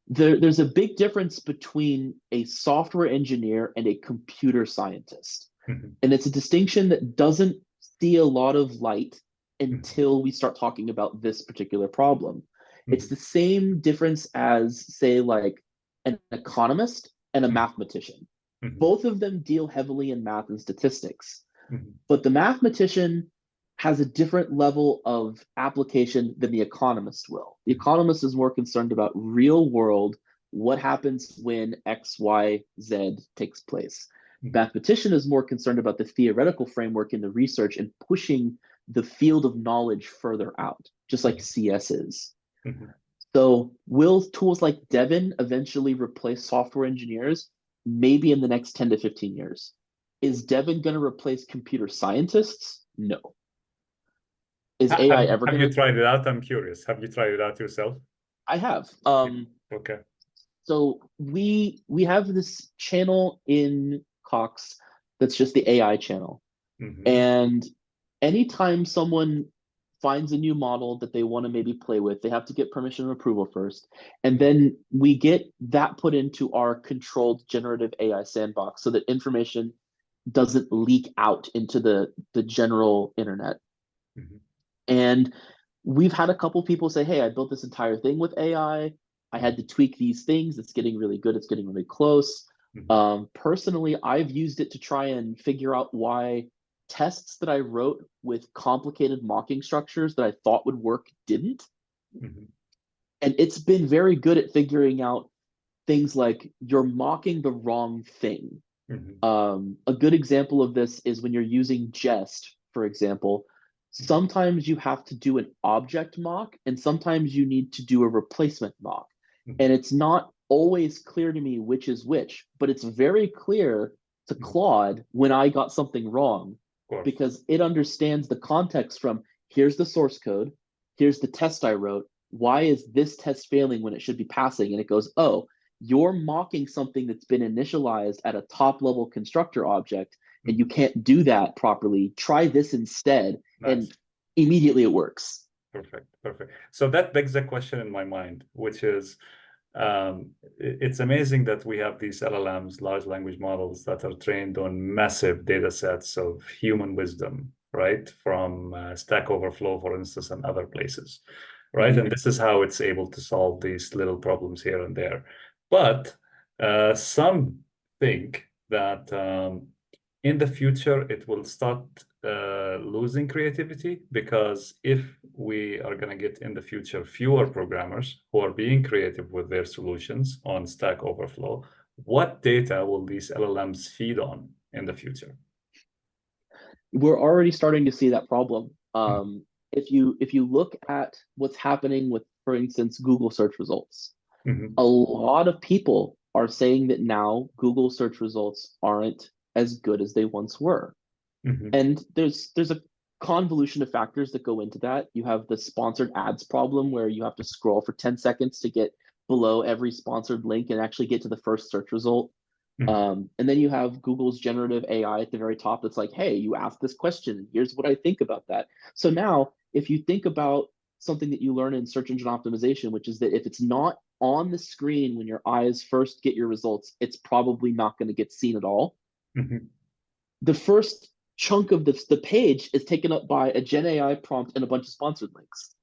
Speaker 1: there's a big difference between a software engineer and a computer scientist.
Speaker 2: Mhm.
Speaker 1: And it's a distinction that doesn't see a lot of light
Speaker 2: Mhm.
Speaker 1: until we start talking about this particular problem. It's
Speaker 2: Mhm.
Speaker 1: the same difference as, say, like an economist and a
Speaker 2: Mhm.
Speaker 1: mathematician.
Speaker 2: Mhm.
Speaker 1: Both of them deal heavily in math and statistics,
Speaker 2: Mhm.
Speaker 1: but the mathematician has a different level of application than the economist will. The
Speaker 2: Mhm.
Speaker 1: economist is more concerned about real world, what happens when X, Y, Z takes place.
Speaker 2: Mhm.
Speaker 1: Mathematician is more concerned about the theoretical framework and the research and pushing the field of knowledge further out, just like
Speaker 2: Mhm.
Speaker 1: CS is.
Speaker 2: Mhm.
Speaker 1: So, will tools like Devin eventually replace software engineers? Maybe in the next 10 to 15 years. Is Devin going to replace computer scientists? No. Is AI ever
Speaker 2: Have
Speaker 1: going
Speaker 2: you
Speaker 1: to?
Speaker 2: tried it out? I'm curious. Have you tried it out yourself?
Speaker 1: I have.
Speaker 2: Yeah. Okay.
Speaker 1: So we have this channel in Cox that's just the AI channel.
Speaker 2: Mm-hmm.
Speaker 1: And anytime someone finds a new model that they want to maybe play with, they have to get permission and approval first. And then we get that put into our controlled generative AI sandbox so that information doesn't leak out into the general internet.
Speaker 2: Mm-hmm.
Speaker 1: And we've had a couple people say, hey, I built this entire thing with AI. I had to tweak these things. It's getting really good. It's getting really close.
Speaker 2: Mm-hmm.
Speaker 1: Personally, I've used it to try and figure out why tests that I wrote with complicated mocking structures that I thought would work didn't.
Speaker 2: Mm-hmm.
Speaker 1: And it's been very good at figuring out things like you're mocking the wrong thing.
Speaker 2: Mhm.
Speaker 1: A good example of this is when you're using Jest, for example.
Speaker 2: Mhm.
Speaker 1: Sometimes you have to do an object mock, and sometimes you need to do a replacement mock.
Speaker 2: Mhm.
Speaker 1: And it's not always clear to me which is which, but it's very clear to
Speaker 2: Mhm. Of
Speaker 1: Claude when I got something wrong
Speaker 2: course.
Speaker 1: because it understands the context from here's the source code, here's the test I wrote. Why is this test failing when it should be passing? And it goes, oh, you're mocking something that's been initialized at a top level constructor object, and you
Speaker 2: Mhm.
Speaker 1: can't do that properly. Try this instead.
Speaker 2: Nice.
Speaker 1: And immediately it works.
Speaker 2: Perfect. Perfect. So that begs a question in my mind, which is, it's amazing that we have these LLMs, large language models, that are trained on massive data sets of human wisdom, right? From Stack Overflow, for instance, and other places, right?
Speaker 1: Mm-hmm.
Speaker 2: And this is how it's able to solve these little problems here and there. But some think that in the future, it will start losing creativity, because if we are going to get in the future fewer programmers who are being creative with their solutions on Stack Overflow, what data will these LLMs feed on in the future?
Speaker 1: We're already starting to see that problem.
Speaker 2: Mhm.
Speaker 1: If you look at what's happening with, for instance, Google search results,
Speaker 2: Mhm.
Speaker 1: a lot of people are saying that now Google search results aren't as good as they once were.
Speaker 2: Mhm.
Speaker 1: And there's a convolution of factors that go into that. You have the sponsored ads problem where you have to scroll for 10 seconds to get below every sponsored link and actually get to the first search result.
Speaker 2: Mhm.
Speaker 1: And then you have Google's generative AI at the very top that's like, hey, you asked this question. Here's what I think about that. So now, if you think about something that you learn in search engine optimization, which is that if it's not on the screen when your eyes first get your results, it's probably not going to get seen at all.
Speaker 2: Mhm.
Speaker 1: The first chunk of the page is taken up by a Gen AI prompt and a bunch of sponsored links.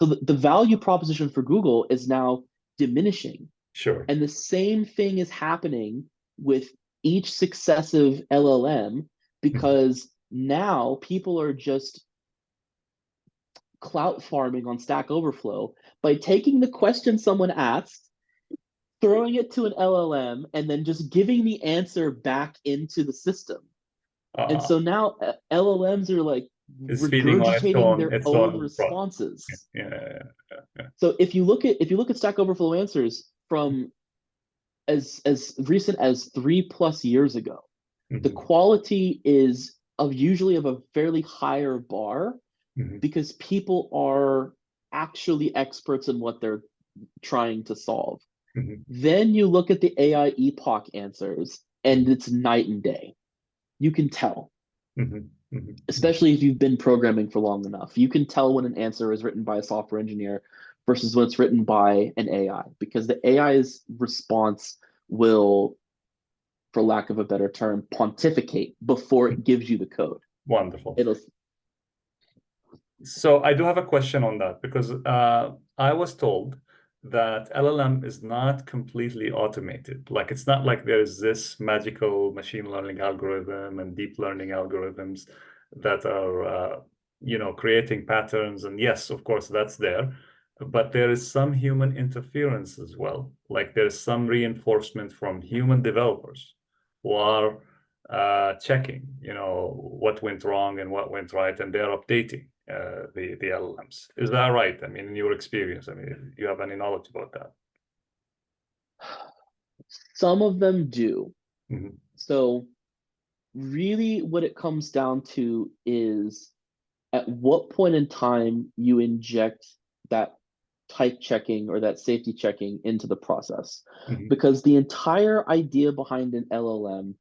Speaker 1: So the value proposition for Google is now diminishing.
Speaker 2: Sure.
Speaker 1: And the same thing is happening with each successive LLM
Speaker 2: Mhm.
Speaker 1: because now people are just clout farming on Stack Overflow by taking the question someone asked, throwing it to an LLM, and then just giving the answer back into the system. And
Speaker 2: Uh,
Speaker 1: so now LLMs are like
Speaker 2: it's feeding on
Speaker 1: regurgitating their
Speaker 2: its
Speaker 1: own
Speaker 2: own product.
Speaker 1: responses.
Speaker 2: Yeah. Yeah.
Speaker 1: So if you look at Stack Overflow answers from as recent as 3+ years ago, the
Speaker 2: Mhm.
Speaker 1: quality is of usually of a fairly higher bar
Speaker 2: Mhm.
Speaker 1: because people are actually experts in what they're trying to solve.
Speaker 2: Mhm.
Speaker 1: Then you look at the AI epoch answers, and
Speaker 2: Mhm.
Speaker 1: it's night and day. You can tell,
Speaker 2: Mhm. Mhm. Mhm.
Speaker 1: especially if you've been programming for long enough. You can tell when an answer is written by a software engineer versus when it's written by an AI, because the AI's response will, for lack of a better term, pontificate before it gives you the code.
Speaker 2: Wonderful.
Speaker 1: It'll
Speaker 2: So I do have a question on that, because I was told that LLM is not completely automated. Like, it's not like there's this magical machine learning algorithm and deep learning algorithms that are, creating patterns. And yes, of course, that's there. But there is some human interference as well. Like, there's some reinforcement from human developers who are checking, what went wrong and what went right, and they're updating the LLMs. Is that right? I mean, in your experience, I mean, do you have any knowledge about that?
Speaker 1: Some of them do.
Speaker 2: Mhm.
Speaker 1: So really what it comes down to is at what point in time you inject that type checking or that safety checking into the process.
Speaker 2: Mhm.
Speaker 1: Because the entire idea behind an LLM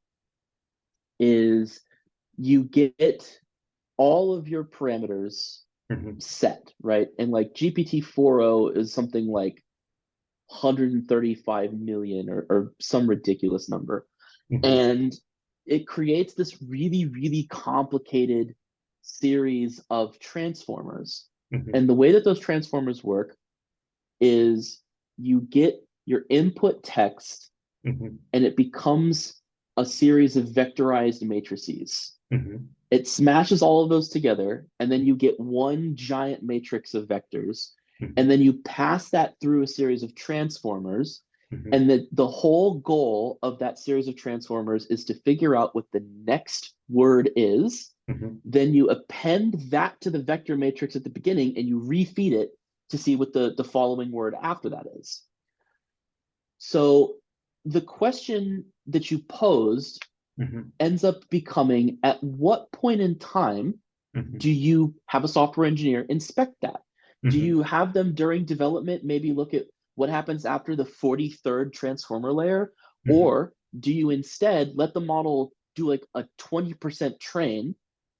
Speaker 1: is you get all of your parameters
Speaker 2: Mhm.
Speaker 1: set, right? And like GPT 4.0 is something like 135 million or some ridiculous number.
Speaker 2: Mhm.
Speaker 1: And it creates this really, really complicated series of transformers.
Speaker 2: Mhm.
Speaker 1: And the way that those transformers work is you get your input text
Speaker 2: Mhm.
Speaker 1: and it becomes a series of vectorized matrices.
Speaker 2: Mhm.
Speaker 1: It smashes all of those together, and then you get one giant matrix of vectors.
Speaker 2: Mhm.
Speaker 1: And then you pass that through a series of transformers,
Speaker 2: Mhm.
Speaker 1: And the whole goal of that series of transformers is to figure out what the next word is.
Speaker 2: Mhm.
Speaker 1: Then you append that to the vector matrix at the beginning and you refeed it to see what the following word after that is. So the question that you posed
Speaker 2: Mhm.
Speaker 1: ends up becoming, at what point in time
Speaker 2: Mhm.
Speaker 1: do you have a software engineer inspect that? Do
Speaker 2: Mhm.
Speaker 1: you have them during development maybe look at what happens after the 43rd transformer layer?
Speaker 2: Mhm.
Speaker 1: Or do you instead let the model do like a 20% train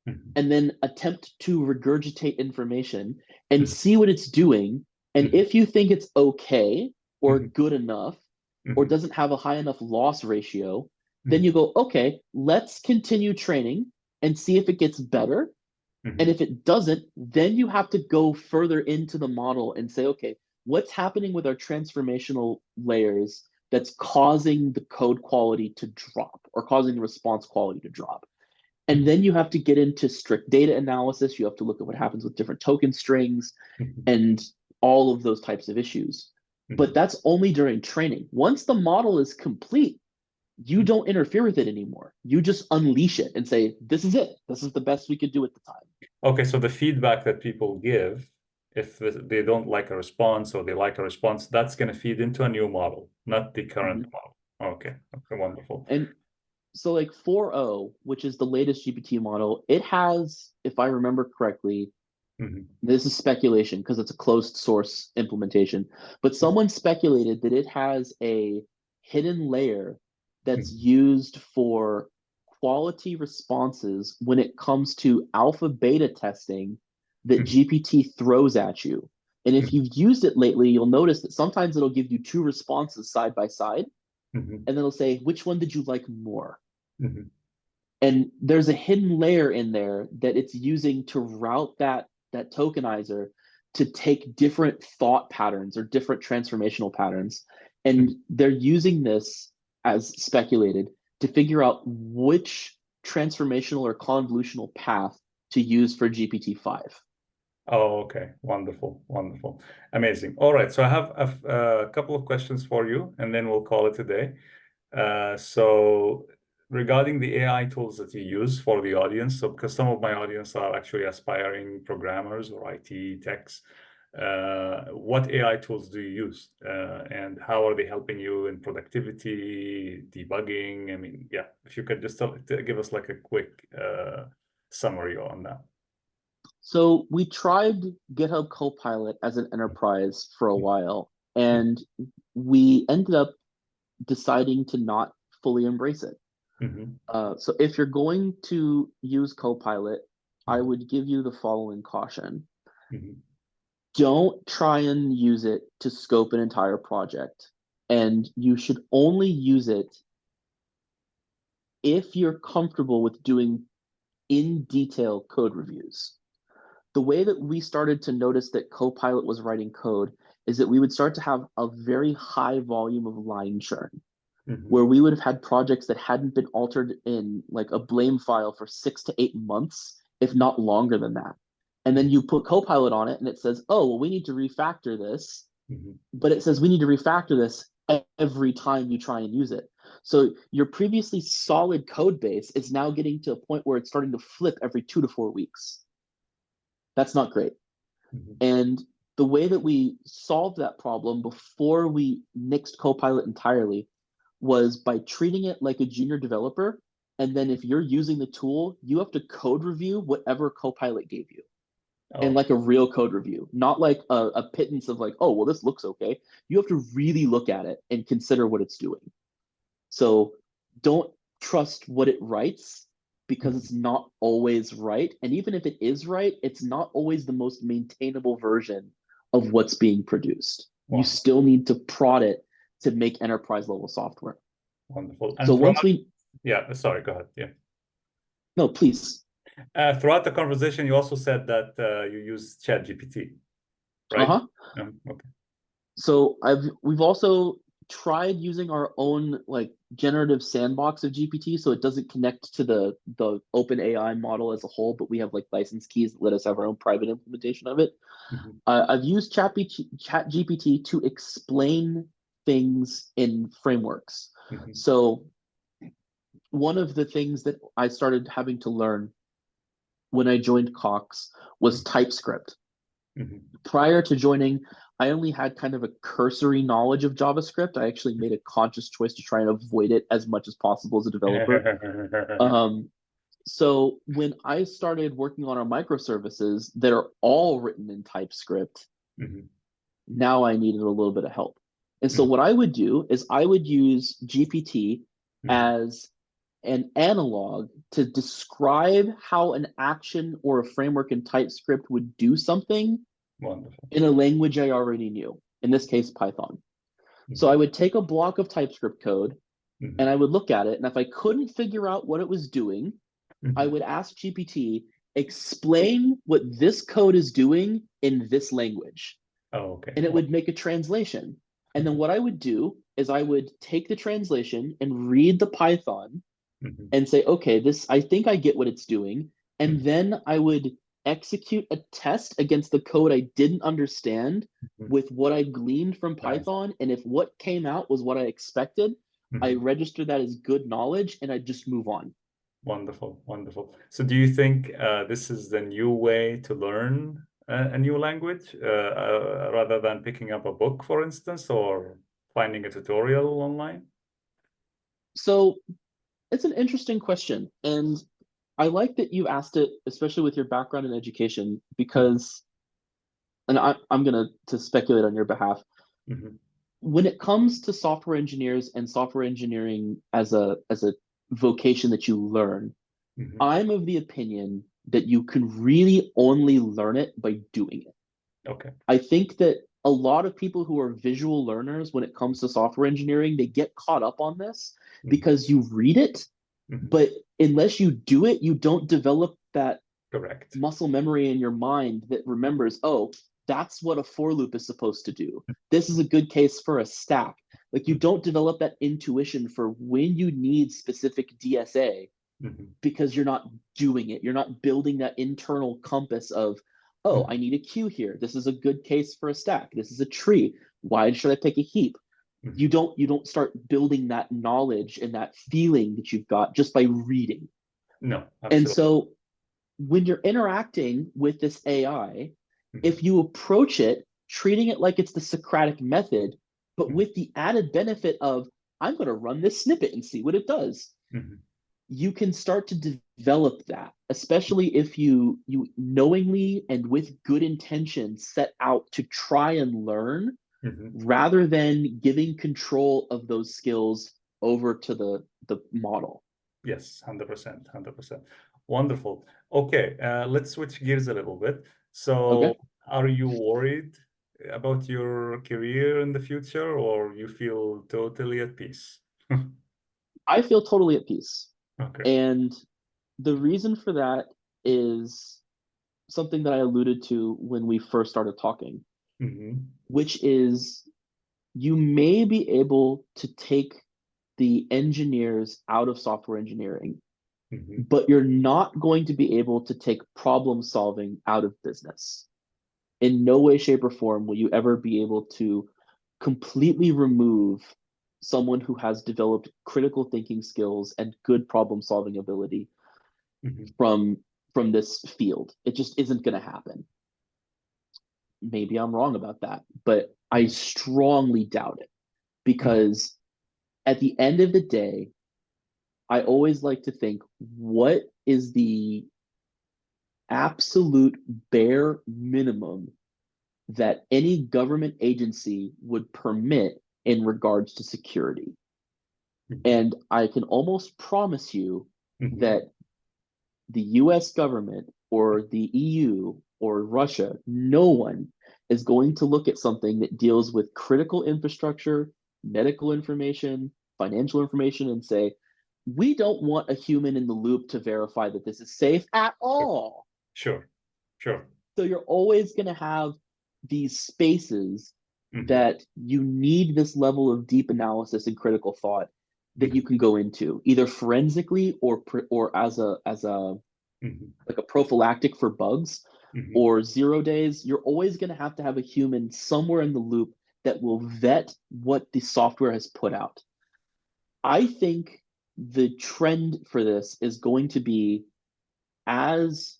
Speaker 2: Mhm.
Speaker 1: and then attempt to regurgitate information and
Speaker 2: Mhm.
Speaker 1: see what it's doing? And
Speaker 2: Mhm.
Speaker 1: if you think it's okay or
Speaker 2: Mhm.
Speaker 1: good enough or
Speaker 2: Mhm.
Speaker 1: doesn't have a high enough loss ratio, then
Speaker 2: Mhm.
Speaker 1: you go, okay, let's continue training and see if it gets better. And
Speaker 2: Mhm.
Speaker 1: if it doesn't, then you have to go further into the model and say, okay, what's happening with our transformational layers that's causing the code quality to drop or causing the response quality to drop? And
Speaker 2: Mhm.
Speaker 1: then you have to get into strict data analysis. You have to look at what happens with different token strings
Speaker 2: Mhm.
Speaker 1: and all of those types of issues. But
Speaker 2: Mhm.
Speaker 1: that's only during training. Once the model is complete, you don't interfere with it anymore. You just unleash it and say, this is it. This is the best we could do at the time.
Speaker 2: Okay, so the feedback that people give, if they don't like a response or they like a response, that's going to feed into a new model, not the current
Speaker 1: Mhm.
Speaker 2: model. Okay, okay, wonderful.
Speaker 1: And so like 4.0, which is the latest GPT model, it has, if I remember correctly,
Speaker 2: Mhm.
Speaker 1: this is speculation because it's a closed source implementation, but
Speaker 2: Mhm.
Speaker 1: someone speculated that it has a hidden layer that's
Speaker 2: Mhm.
Speaker 1: used for quality responses when it comes to alpha beta testing that
Speaker 2: Mhm.
Speaker 1: GPT throws at you. And if you've used it lately, you'll notice that sometimes it'll give you two responses side by side,
Speaker 2: Mhm.
Speaker 1: and then it'll say, which one did you like more?
Speaker 2: Mhm.
Speaker 1: And there's a hidden layer in there that it's using to route that tokenizer to take different thought patterns or different transformational patterns, and
Speaker 2: Mhm.
Speaker 1: they're using this, as speculated, to figure out which transformational or convolutional path to use for GPT-5.
Speaker 2: Oh, okay. Wonderful. Wonderful. Amazing. All right. So I have a couple of questions for you, and then we'll call it a day. So regarding the AI tools that you use for the audience, so because some of my audience are actually aspiring programmers or IT techs, what AI tools do you use? And how are they helping you in productivity, debugging? I mean, yeah, if you could just give us like a quick summary on that.
Speaker 1: So we tried GitHub Copilot as an enterprise for a while, and we ended up deciding to not fully embrace it.
Speaker 2: Mhm.
Speaker 1: So if you're going to use Copilot, I
Speaker 2: Mhm.
Speaker 1: would give you the following caution.
Speaker 2: Mhm.
Speaker 1: Don't try and use it to scope an entire project. And you should only use it if you're comfortable with doing in detail code reviews. The way that we started to notice that Copilot was writing code is that we would start to have a very high volume of line churn,
Speaker 2: Mhm.
Speaker 1: where we would have had projects that hadn't been altered in like a blame file for 6 to 8 months, if not longer than that. And then
Speaker 2: Mhm.
Speaker 1: you put Copilot on it and it says, oh, well, we need to refactor this.
Speaker 2: Mhm.
Speaker 1: But it says we need to refactor this every time you try and use it. So your previously solid code base is now getting to a point where it's starting to flip every 2 to 4 weeks. That's not great.
Speaker 2: Mhm.
Speaker 1: And the way that we solved that problem before we nixed Copilot entirely was by treating it like a junior developer. And then if you're using the tool, you have to code review whatever Copilot gave you. And
Speaker 2: Oh.
Speaker 1: like a real code review, not like a pittance of like, oh, well, this looks okay. You have to really look at it and consider what it's doing. So don't trust what it writes because
Speaker 2: Mhm.
Speaker 1: it's not always right. And even if it is right, it's not always the most maintainable version of what's being produced. You
Speaker 2: Wow.
Speaker 1: still need to prod it to make enterprise level software.
Speaker 2: Wonderful. And
Speaker 1: So
Speaker 2: throughout,
Speaker 1: once we,
Speaker 2: yeah, sorry, go ahead. Yeah.
Speaker 1: no, please.
Speaker 2: Throughout the conversation, you also said that you use ChatGPT, right?
Speaker 1: Uh-huh.
Speaker 2: Okay.
Speaker 1: So we've also tried using our own like generative sandbox of GPT, so it doesn't connect to the open AI model as a whole, but we have like license keys that let us have our own private implementation of it.
Speaker 2: Mhm.
Speaker 1: I've used Chat GPT to explain things in frameworks.
Speaker 2: Mm-hmm.
Speaker 1: So one of the things that I started having to learn when I joined Cox was TypeScript.
Speaker 2: Mm-hmm.
Speaker 1: Prior to joining, I only had kind of a cursory knowledge of JavaScript. I actually made a conscious choice to try and avoid it as much as possible as a developer. So when I started working on our microservices that are all written in TypeScript,
Speaker 2: Mm-hmm.
Speaker 1: now I needed a little bit of help. And so
Speaker 2: Mm-hmm.
Speaker 1: what I would do is I would use GPT
Speaker 2: Mm-hmm.
Speaker 1: as an analog to describe how an action or a framework in TypeScript would do something
Speaker 2: Wonderful.
Speaker 1: in a language I already knew, in this case, Python. So I
Speaker 2: Mm-hmm.
Speaker 1: would take a block of TypeScript code and
Speaker 2: Mm-hmm.
Speaker 1: I would look at it. And if I couldn't figure out what it was doing, I
Speaker 2: Mm-hmm.
Speaker 1: would ask GPT, explain what this code is doing in this language.
Speaker 2: Oh, okay.
Speaker 1: And it would make a translation. And then what I would do is I would take the translation and read the Python
Speaker 2: Mm-hmm.
Speaker 1: and say, okay, this, I think I get what it's doing. And
Speaker 2: Mm-hmm.
Speaker 1: then I would execute a test against the code I didn't understand
Speaker 2: Mm-hmm.
Speaker 1: with what I gleaned from
Speaker 2: Nice.
Speaker 1: Python. And if what came out was what I expected, I
Speaker 2: Mm-hmm.
Speaker 1: register that as good knowledge and I just move on.
Speaker 2: Wonderful, wonderful. So do you think this is the new way to learn a new language rather than picking up a book, for instance, or finding a tutorial online?
Speaker 1: So it's an interesting question. And I like that you asked it, especially with your background in education, because, and I'm going to speculate on your behalf.
Speaker 2: Mm-hmm.
Speaker 1: When it comes to software engineers and software engineering as a vocation that you learn,
Speaker 2: Mm-hmm.
Speaker 1: I'm of the opinion that you can really only learn it by doing it.
Speaker 2: Okay.
Speaker 1: I think that a lot of people who are visual learners when it comes to software engineering, they get caught up on this
Speaker 2: Mm-hmm.
Speaker 1: because you read it,
Speaker 2: Mm-hmm.
Speaker 1: but unless you do it, you don't develop that
Speaker 2: Correct.
Speaker 1: muscle memory in your mind that remembers, oh, that's what a for loop is supposed to do. This is a good case for a stack. Like you
Speaker 2: Mm-hmm.
Speaker 1: don't develop that intuition for when you need specific DSA
Speaker 2: Mm-hmm.
Speaker 1: because you're not doing it. You're not building that internal compass of, oh, I need a queue here. This is a good case for a stack. This is a tree. Why should I pick a heap?
Speaker 2: Mm-hmm.
Speaker 1: You don't start building that knowledge and that feeling that you've got just by reading.
Speaker 2: No,
Speaker 1: And
Speaker 2: absolutely.
Speaker 1: so when you're interacting with this AI,
Speaker 2: Mm-hmm.
Speaker 1: if you approach it treating it like it's the Socratic method, but
Speaker 2: Mm-hmm.
Speaker 1: with the added benefit of, I'm going to run this snippet and see what it does,
Speaker 2: Mm-hmm.
Speaker 1: you can start to develop that, especially if you knowingly and with good intention set out to try and learn
Speaker 2: Mm-hmm.
Speaker 1: rather than giving control of those skills over to the model.
Speaker 2: Yes, 100%, 100%. Wonderful. Okay, let's switch gears a little bit.
Speaker 1: Okay.
Speaker 2: So, are you worried about your career in the future, or you feel totally at peace?
Speaker 1: I feel totally at peace.
Speaker 2: Okay.
Speaker 1: And the reason for that is something that I alluded to when we first started talking,
Speaker 2: Mm-hmm.
Speaker 1: which is you may be able to take the engineers out of software engineering,
Speaker 2: Mm-hmm.
Speaker 1: but you're not going to be able to take problem solving out of business. In no way, shape, or form will you ever be able to completely remove someone who has developed critical thinking skills and good problem solving ability
Speaker 2: Mm-hmm.
Speaker 1: from from this field. It just isn't going to happen. Maybe I'm wrong about that, but I
Speaker 2: Mm-hmm.
Speaker 1: strongly doubt it
Speaker 2: Mm-hmm.
Speaker 1: because at the end of the day, I always like to think, what is the absolute bare minimum that any government agency would permit in regards to security? And I can almost promise you
Speaker 2: Mm-hmm.
Speaker 1: that the US government or the EU or Russia, no one is going to look at something that deals with critical infrastructure, medical information, financial information, and say, we don't want a human in the loop to verify that this is safe at all.
Speaker 2: Sure, sure.
Speaker 1: So you're always going to have these spaces
Speaker 2: Mm-hmm.
Speaker 1: that you need this level of deep analysis and critical thought that
Speaker 2: Mm-hmm.
Speaker 1: you can go into either forensically or as a
Speaker 2: Mm-hmm.
Speaker 1: like a prophylactic for bugs
Speaker 2: Mm-hmm.
Speaker 1: or 0 days. You're always going to have a human somewhere in the loop that will vet what the software has put out. I think the trend for this is going to be, as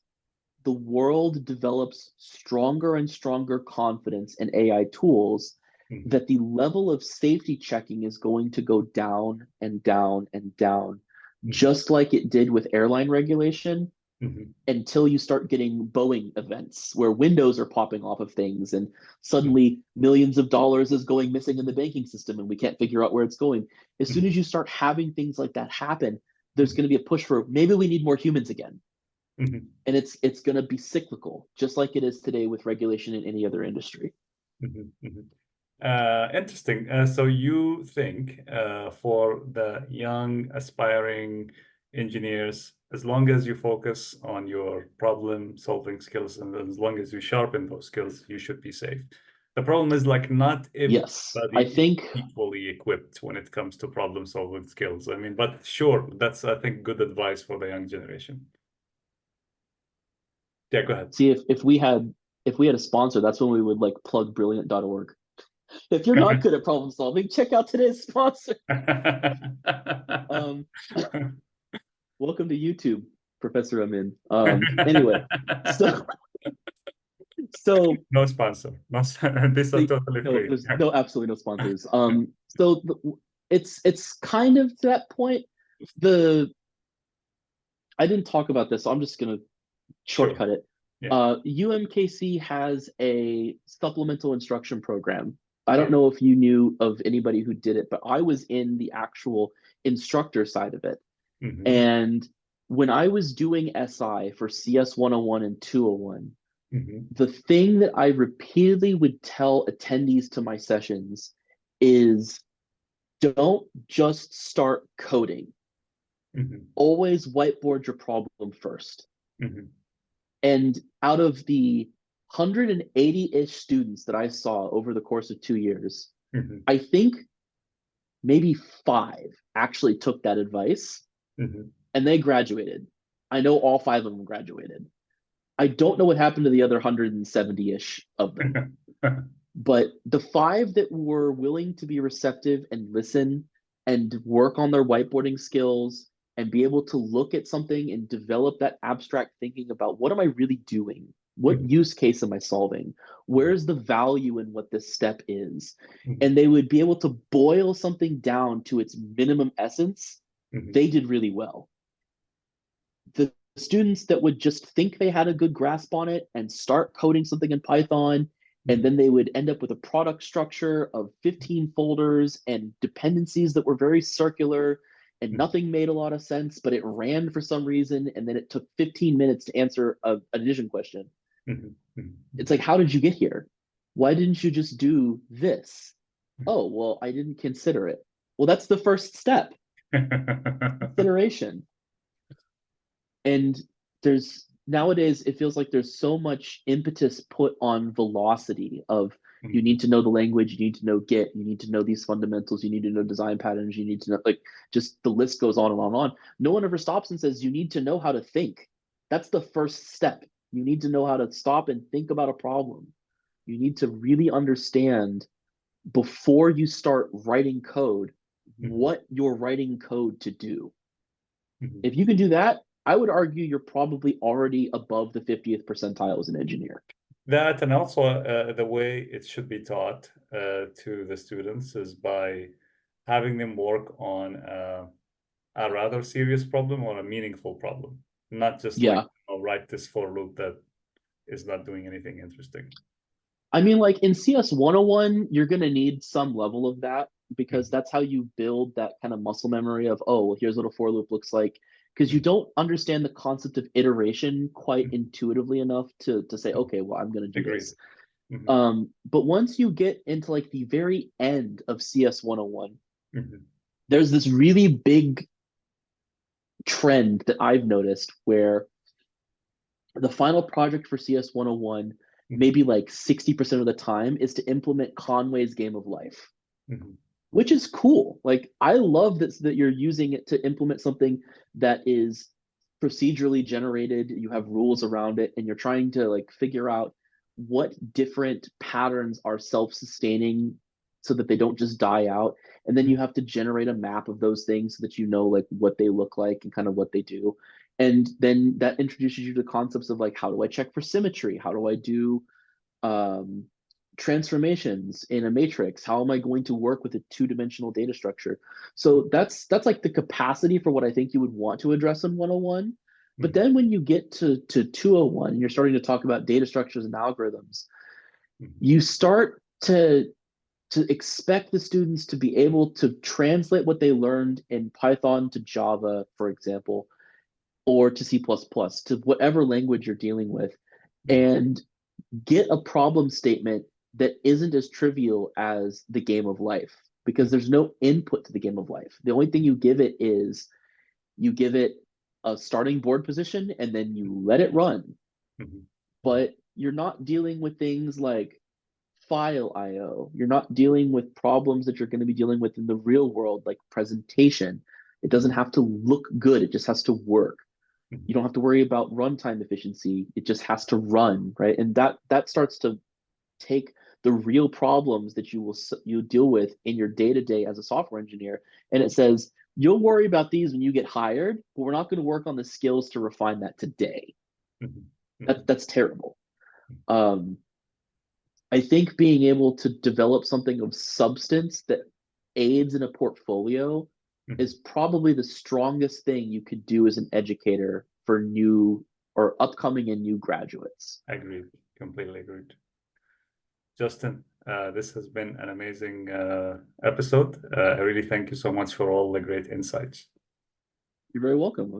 Speaker 1: the world develops stronger and stronger confidence in AI tools,
Speaker 2: Mhm.
Speaker 1: that the level of safety checking is going to go down and down and down,
Speaker 2: Mhm.
Speaker 1: just like it did with airline regulation,
Speaker 2: Mhm.
Speaker 1: until you start getting Boeing events where windows are popping off of things and
Speaker 2: Mhm.
Speaker 1: suddenly millions of dollars is going missing in the banking system and we can't figure out where it's going. As soon
Speaker 2: Mhm.
Speaker 1: as you start having things like that happen, there's
Speaker 2: Mhm.
Speaker 1: going to be a push for maybe we need more humans again.
Speaker 2: Mhm.
Speaker 1: And it's going to be cyclical, just like it is today with regulation in any other industry.
Speaker 2: Mhm. Mhm. Interesting. So you think for the young aspiring engineers, as long as you focus on your problem solving skills and as long as you sharpen those skills, you should be safe. The problem is like not
Speaker 1: Yes, I
Speaker 2: everybody is
Speaker 1: think
Speaker 2: equally equipped when it comes to problem solving skills. I mean, but sure, that's I think good advice for the young generation. Yeah, go ahead.
Speaker 1: see if we had a sponsor, that's when we would like plug brilliant.org. If you're not good at problem solving, check out today's sponsor. Um, welcome to YouTube, Professor Amin. Anyway, so so
Speaker 2: No sponsor. No, this is
Speaker 1: the,
Speaker 2: totally
Speaker 1: no,
Speaker 2: free.
Speaker 1: there's no absolutely no sponsors. It's kind of to that point. The I didn't talk about this, so I'm just gonna
Speaker 2: Sure.
Speaker 1: shortcut it.
Speaker 2: Yeah.
Speaker 1: UMKC has a supplemental instruction program. I don't
Speaker 2: Yeah.
Speaker 1: know if you knew of anybody who did it, but I was in the actual instructor side of it.
Speaker 2: Hmm.
Speaker 1: And when I was doing SI for CS 101 and 201,
Speaker 2: Hmm.
Speaker 1: the thing that I repeatedly would tell attendees to my sessions is, don't just start coding.
Speaker 2: Hmm.
Speaker 1: Always whiteboard your problem first.
Speaker 2: Hmm.
Speaker 1: And out of the 180-ish students that I saw over the course of 2 years,
Speaker 2: Hmm.
Speaker 1: I think maybe five actually took that advice
Speaker 2: Hmm.
Speaker 1: and they graduated. I know all five of them graduated. I don't know what happened to the other 170-ish of them. But the five that were willing to be receptive and listen and work on their whiteboarding skills and be able to look at something and develop that abstract thinking about, what am I really doing? What use case am I solving? Where's the value in what this step is? And they would be able to boil something down to its minimum essence. They did really well. The students that would just think they had a good grasp on it and start coding something in Python, and then they would end up with a product structure of 15 folders and dependencies that were very circular and nothing made a lot of sense, but it ran for some reason. And then it took 15 minutes to answer an addition question. It's like, how did you get here? Why didn't you just do this? Oh, well, I didn't consider it. Well, that's the first step, consideration. And there's nowadays, it feels like there's so much impetus put on velocity of, you need to know the language, you need to know Git, you need to know these fundamentals, you need to know design patterns, you need to know, like, just the list goes on and on and on. No one ever stops and says you need to know how to think. That's the first step. You need to know how to stop and think about a problem. You need to really understand, before you start writing code, what you're writing code to do. If you can do that, I would argue you're probably already above the 50th percentile as an engineer.
Speaker 2: That and also the way it should be taught to the students is by having them work on a rather serious problem or a meaningful problem, not just like,
Speaker 1: Yeah.
Speaker 2: oh, write this for loop that is not doing anything interesting.
Speaker 1: I mean, like in CS 101, you're going to need some level of that, because
Speaker 2: Mhm.
Speaker 1: that's how you build that kind of muscle memory of, oh, well, here's what a for loop looks like. Because you
Speaker 2: Mhm.
Speaker 1: don't understand the concept of iteration quite
Speaker 2: Mhm.
Speaker 1: intuitively enough to say,
Speaker 2: Mhm.
Speaker 1: okay, well, I'm going to do
Speaker 2: Agreed.
Speaker 1: this.
Speaker 2: Mhm.
Speaker 1: But once you get into like the very end of CS 101,
Speaker 2: Mhm.
Speaker 1: there's this really big trend that I've noticed where the final project for CS 101,
Speaker 2: Mhm.
Speaker 1: maybe like 60% of the time, is to implement Conway's Game of Life,
Speaker 2: Mhm.
Speaker 1: which is cool. Like, I love that you're using it to implement something that is procedurally generated, you have rules around it, and you're trying to like figure out what different patterns are self-sustaining so that they don't just die out. And then you have to generate a map of those things so that you know like what they look like and kind of what they do. And then that introduces you to concepts of like, how do I check for symmetry? How do I do um, transformations in a matrix? How am I going to work with a two-dimensional data structure? So that's like the capacity for what I think you would want to address in 101. But
Speaker 2: Mhm.
Speaker 1: then when you get to 201 and you're starting to talk about data structures and algorithms,
Speaker 2: Mhm.
Speaker 1: you start to expect the students to be able to translate what they learned in Python to Java, for example, or to C++, to whatever language you're dealing with,
Speaker 2: Mhm.
Speaker 1: and get a problem statement that isn't as trivial as the game of life, because
Speaker 2: Mhm.
Speaker 1: there's no input to the game of life. The only thing you give it is you give it a starting board position and then you let it run.
Speaker 2: Mhm.
Speaker 1: But you're not dealing with things like file IO. You're not dealing with problems that you're going to be dealing with in the real world, like presentation. It doesn't
Speaker 2: Mhm.
Speaker 1: have to look good, it just has to work. You
Speaker 2: Mhm.
Speaker 1: don't have to worry about runtime efficiency. It just has to run, right? And that starts to take the real problems that you deal with in your day to day as a software engineer, and it says you'll worry about these when you get hired, but we're not going to work on the skills to refine that today.
Speaker 2: Mhm. Mhm.
Speaker 1: That's terrible. Um, I think being able to develop something of substance that aids in a portfolio
Speaker 2: Mhm.
Speaker 1: is probably the strongest thing you could do as an educator for new or upcoming and new graduates.
Speaker 2: Agreed. Completely agreed. Justin, this has been an amazing episode. I really thank you so much for all the great insights.
Speaker 1: You're very welcome.